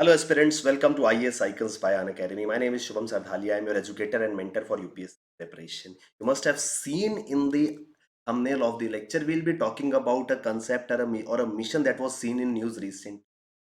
Hello aspirants, welcome to IAS Icons by Unacademy. My name is Shubham Sardhalia. I'm your educator and mentor for UPSC preparation. You must have seen in the thumbnail of the lecture, we'll be talking about a concept or a mission that was seen in news recently.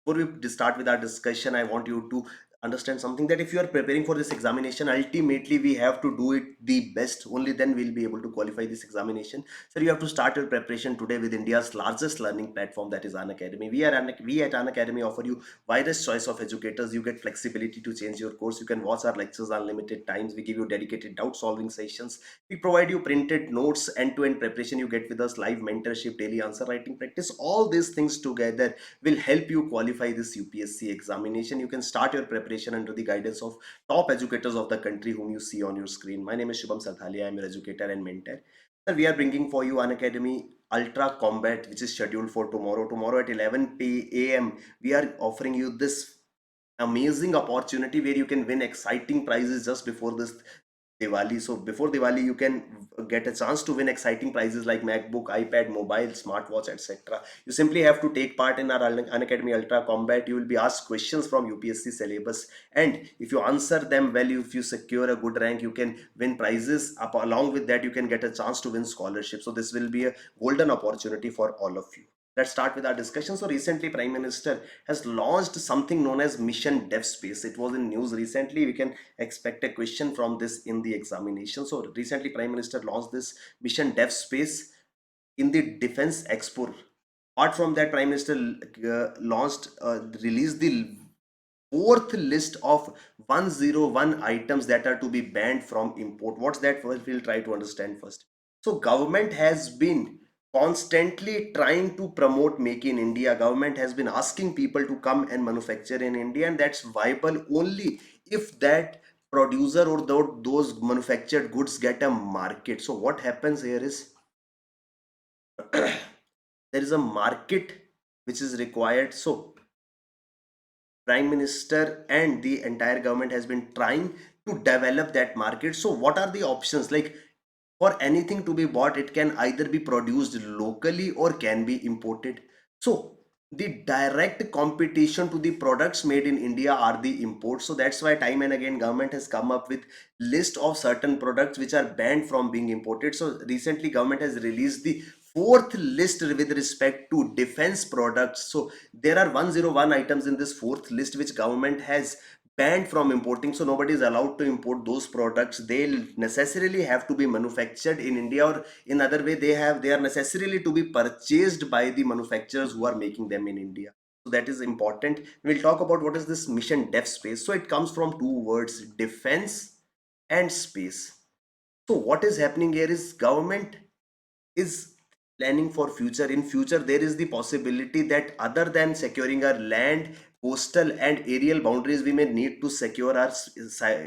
Before we start with our discussion, I want you to understand something, that if you are preparing for this examination, ultimately we have to do it the best. Only then we'll be able to qualify this examination. So you have to start your preparation today with India's largest learning platform, that is Unacademy. We at Unacademy offer you widest choice of educators. You get flexibility to change your course. You can watch our lectures unlimited times. We give you dedicated doubt solving sessions. We provide you printed notes, end-to-end preparation. You get with us live mentorship, daily answer writing practice. All these things together will help you qualify this UPSC examination. You can start your preparation under the guidance of top educators of the country whom you see on your screen. My name is Shubham Sardhalia. I'm your educator and mentor. Sir, we are bringing for you Unacademy Ultra Combat, which is scheduled for tomorrow. Tomorrow at 11 a.m. we are offering you this amazing opportunity where you can win exciting prizes just before this Diwali. So before Diwali, you can get a chance to win exciting prizes like MacBook, iPad, mobile, smartwatch, etc. You simply have to take part in our Unacademy Ultra Combat. You will be asked questions from UPSC syllabus, and if you answer them well, if you secure a good rank, you can win prizes. Along with that, you can get a chance to win scholarship. So this will be a golden opportunity for all of you. Let's start with our discussion. So recently, Prime Minister has launched something known as Mission DefSpace. It was in news recently. We can expect a question from this in the examination. So recently, Prime Minister launched this Mission DefSpace in the Defense Expo. Apart from that, Prime Minister released the fourth list of 101 items that are to be banned from import. What's that? First, we'll try to understand first. So government has been constantly trying to promote make in India. Government has been asking people to come and manufacture in India, and that's viable only if that producer or those manufactured goods get a market. So what happens here is there is a market which is required. So Prime Minister and the entire government has been trying to develop that market. So what are the options? Like, for anything to be bought, it can either be produced locally or can be imported. So the direct competition to the products made in India are the imports. So that's why time and again government has come up with list of certain products which are banned from being imported. So recently government has released the fourth list with respect to defense products. So there are 101 items in this fourth list which government has banned from importing. So nobody is allowed to import those products. They'll necessarily have to be manufactured in India, or in other way they are necessarily to be purchased by the manufacturers who are making them in India. So that is important. We'll talk about what is this Mission DefSpace. So it comes from two words, defense and space. So what is happening here is government is planning for future. In future there is the possibility that other than securing our land, coastal and aerial boundaries, we may need to secure our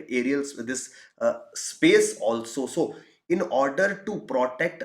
aerials with this space also. So in order to protect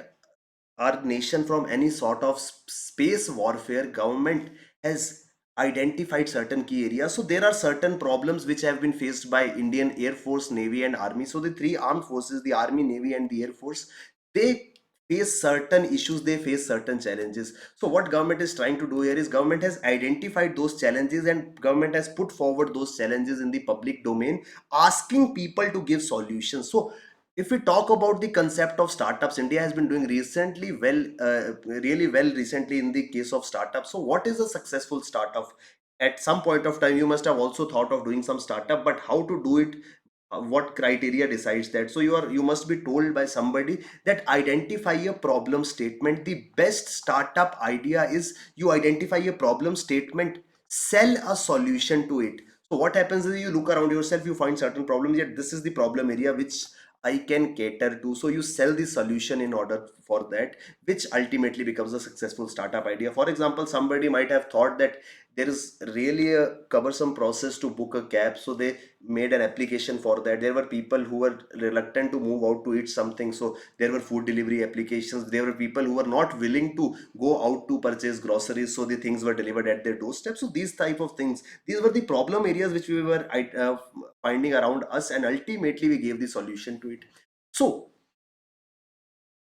our nation from any sort of space warfare, government has identified certain key areas. So there are certain problems which have been faced by Indian Air Force, Navy and Army. So the three armed forces, the Army, Navy and the Air Force, they face certain issues, they face certain challenges. So what government is trying to do here is government has identified those challenges and government has put forward those challenges in the public domain, asking people to give solutions. So if we talk about the concept of startups, India has been doing recently well, really well recently in the case of startups. So what is a successful startup? At some point of time you must have also thought of doing some startup, but how to do it, what criteria decides that? So you must be told by somebody that identify a problem statement. The best startup idea is you identify a problem statement, sell a solution to it. So what happens is you look around yourself, you find certain problems, yet this is the problem area which I can cater to. So you sell the solution in order for that, which ultimately becomes a successful startup idea. For example, somebody might have thought that there is really a cumbersome process to book a cab, so they made an application for that. There were people who were reluctant to move out to eat something, so there were food delivery applications. There were people who were not willing to go out to purchase groceries, so the things were delivered at their doorstep. So these type of things, these were the problem areas which we were finding around us, and ultimately we gave the solution to it. So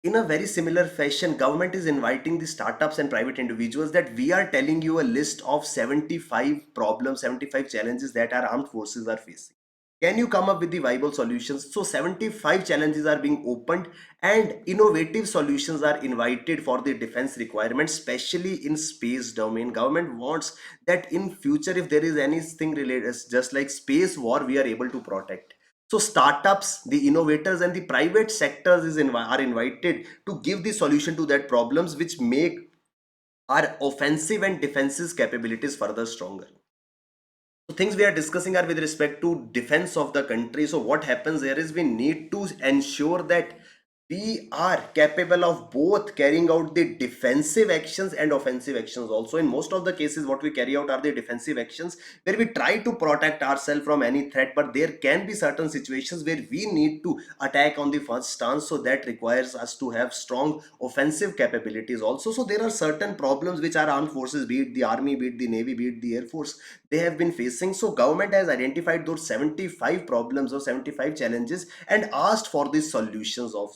in a very similar fashion, government is inviting the startups and private individuals that we are telling you a list of 75 problems, 75 challenges that our armed forces are facing. Can you come up with the viable solutions? So 75 challenges are being opened and innovative solutions are invited for the defense requirements, especially in space domain. Government wants that in future, if there is anything related, just like space war, we are able to protect. So startups, the innovators, and the private sectors are invited to give the solution to that problems, which make our offensive and defensive capabilities further stronger. So things we are discussing are with respect to defense of the country. So what happens here is we need to ensure that we are capable of both carrying out the defensive actions and offensive actions also. In most of the cases, what we carry out are the defensive actions where we try to protect ourselves from any threat, but there can be certain situations where we need to attack on the first stance, so that requires us to have strong offensive capabilities also. So there are certain problems which our armed forces, be it the army, be it the navy, be it the air force, they have been facing. So government has identified those 75 problems or 75 challenges and asked for the solutions of.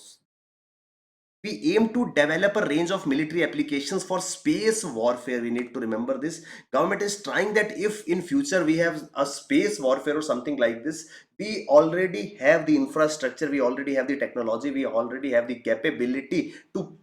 We aim to develop a range of military applications for space warfare. We need to remember this. Government is trying that if in future we have a space warfare or something like this, we already have the infrastructure, we already have the technology, we already have the capability to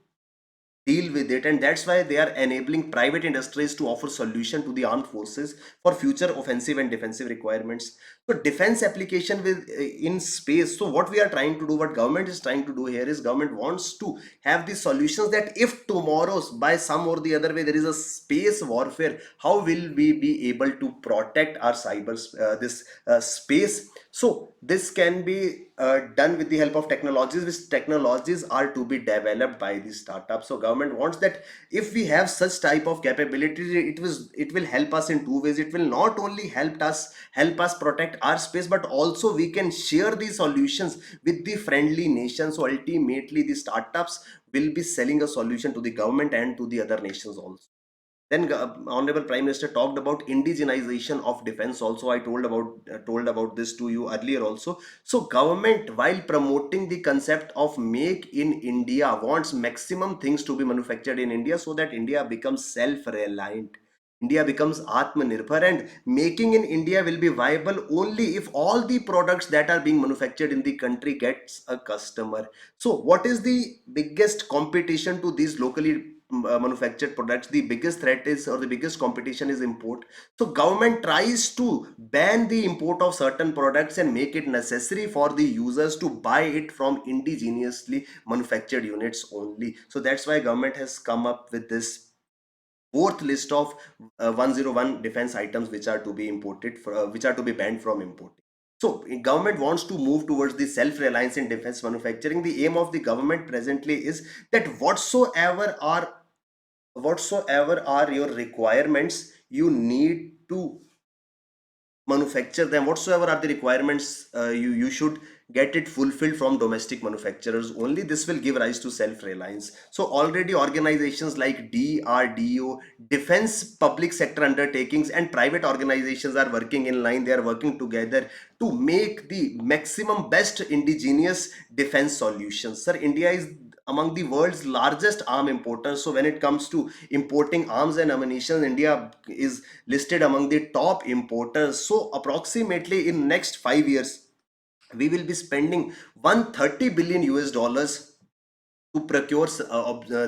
deal with it, and that's why they are enabling private industries to offer solution to the armed forces for future offensive and defensive requirements. So defense application with in space. So what we are trying to do, what government is trying to do here is government wants to have the solutions that if tomorrow's by some or the other way there is a space warfare, how will we be able to protect our cyber this space. So this can be done with the help of technologies, which technologies are to be developed by the startup. So government wants that if we have such type of capabilities, it will help us in two ways. It will not only help us protect our space, but also we can share these solutions with the friendly nations. So ultimately the startups will be selling a solution to the government and to the other nations also. Then Honorable Prime Minister talked about indigenization of defense. Also, I told about this to you earlier also. So, government, while promoting the concept of Make in India, wants maximum things to be manufactured in India so that India becomes self-reliant. India becomes Atmanirbhar, and making in India will be viable only if all the products that are being manufactured in the country gets a customer. So, what is the biggest competition to these locally manufactured products? The biggest threat is, or the biggest competition is import. So government tries to ban the import of certain products and make it necessary for the users to buy it from indigenously manufactured units only. So that's why government has come up with this fourth list of 101 defense items which are to be imported which are to be banned from import. So government wants to move towards the self-reliance in defense manufacturing. The aim of the government presently is that whatsoever are your requirements, you need to manufacture them. Whatsoever are the requirements, you should get it fulfilled from domestic manufacturers only. This will give rise to self-reliance. So already organizations like DRDO, defense public sector undertakings, and private organizations are working in line. They are working together to make the maximum best indigenous defense solutions. Sir, India is among the world's largest arm importers. So when it comes to importing arms and ammunition, India is listed among the top importers. So approximately in next 5 years, we will be spending 130 billion US dollars to procure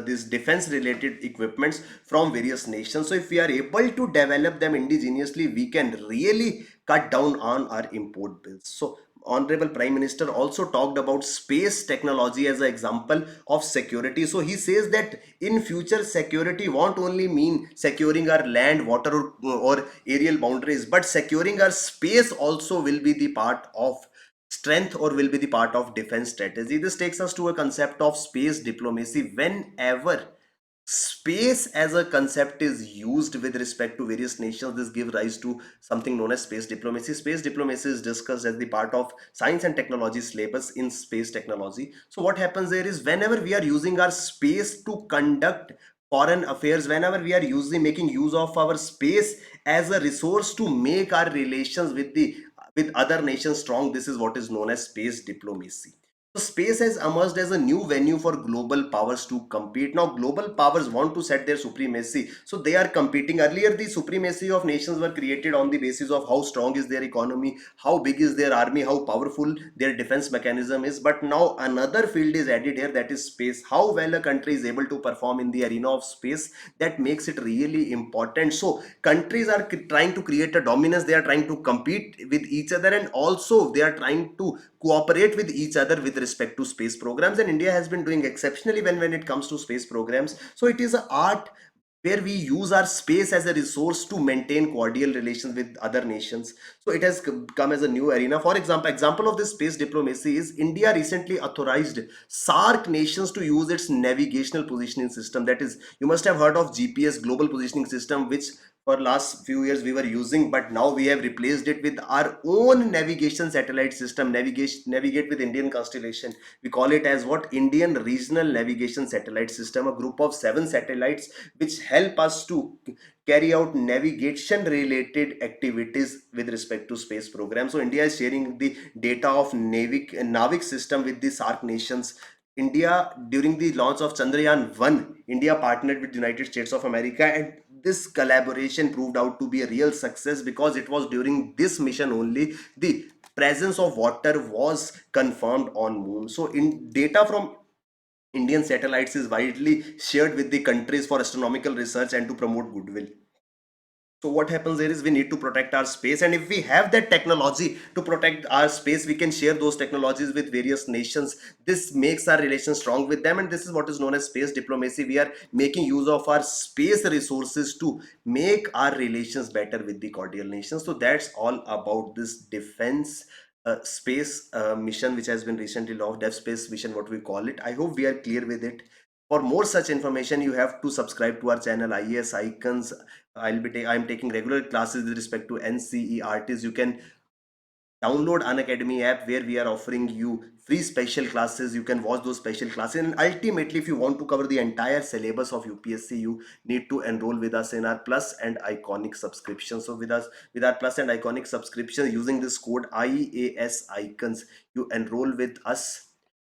these defense related equipments from various nations. So if we are able to develop them indigenously, we can really cut down on our import bills. So Honorable Prime Minister also talked about space technology as an example of security. So he says that in future security won't only mean securing our land, water, or aerial boundaries, but securing our space also will be the part of strength or will be the part of defense strategy. This takes us to a concept of space diplomacy. Whenever space as a concept is used with respect to various nations, this gives rise to something known as space diplomacy. Space diplomacy is discussed as the part of science and technology syllabus in space technology. So what happens there is whenever we are using our space to conduct foreign affairs, whenever we are using making use of our space as a resource to make our relations with other nations strong, this is what is known as space diplomacy. So space has emerged as a new venue for global powers to compete. Now, global powers want to set their supremacy, so they are competing. Earlier, the supremacy of nations were created on the basis of how strong is their economy, how big is their army, how powerful their defense mechanism is. But now another field is added here, that is space. How well a country is able to perform in the arena of space, that makes it really important. So countries are trying to create a dominance, they are trying to compete with each other, and also they are trying to cooperate with each other with respect to space programs. And India has been doing exceptionally well when it comes to space programs. So it is an art where we use our space as a resource to maintain cordial relations with other nations. So it has come as a new arena. For example of this space diplomacy is India recently authorized SARC nations to use its navigational positioning system. That is, you must have heard of GPS, global positioning system, which for last few years we were using, but now we have replaced it with our own navigation satellite system. Navigate with Indian constellation, we call it as what, Indian regional navigation satellite system, a group of 7 satellites which help us to carry out navigation related activities with respect to space program. So India is sharing the data of Navik system with the SARC nations. India, during the launch of Chandrayaan 1, India partnered with United States of America, and this collaboration proved out to be a real success, because it was during this mission only the presence of water was confirmed on moon. So in data from Indian satellites is widely shared with the countries for astronomical research and to promote goodwill. So what happens here is we need to protect our space, and if we have that technology to protect our space, we can share those technologies with various nations. This makes our relations strong with them, and this is what is known as space diplomacy. We are making use of our space resources to make our relations better with the cordial nations. So that's all about this defense space mission, which has been recently launched, DefSpace mission, what we call it. I hope we are clear with it. For more such information, you have to subscribe to our channel IAS Icons. I'm taking regular classes with respect to NCERTs. You can download Unacademy app, where we are offering you free special classes. You can watch those special classes, and ultimately, if you want to cover the entire syllabus of UPSC, you need to enroll with us in our Plus and Iconic subscription. So with our Plus and Iconic subscription, using this code IAS Icons, you enroll with us,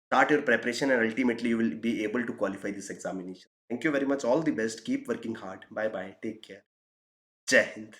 start your preparation, and ultimately you will be able to qualify this examination. Thank you very much. All the best. Keep working hard. Bye bye. Take care. Jai Hind.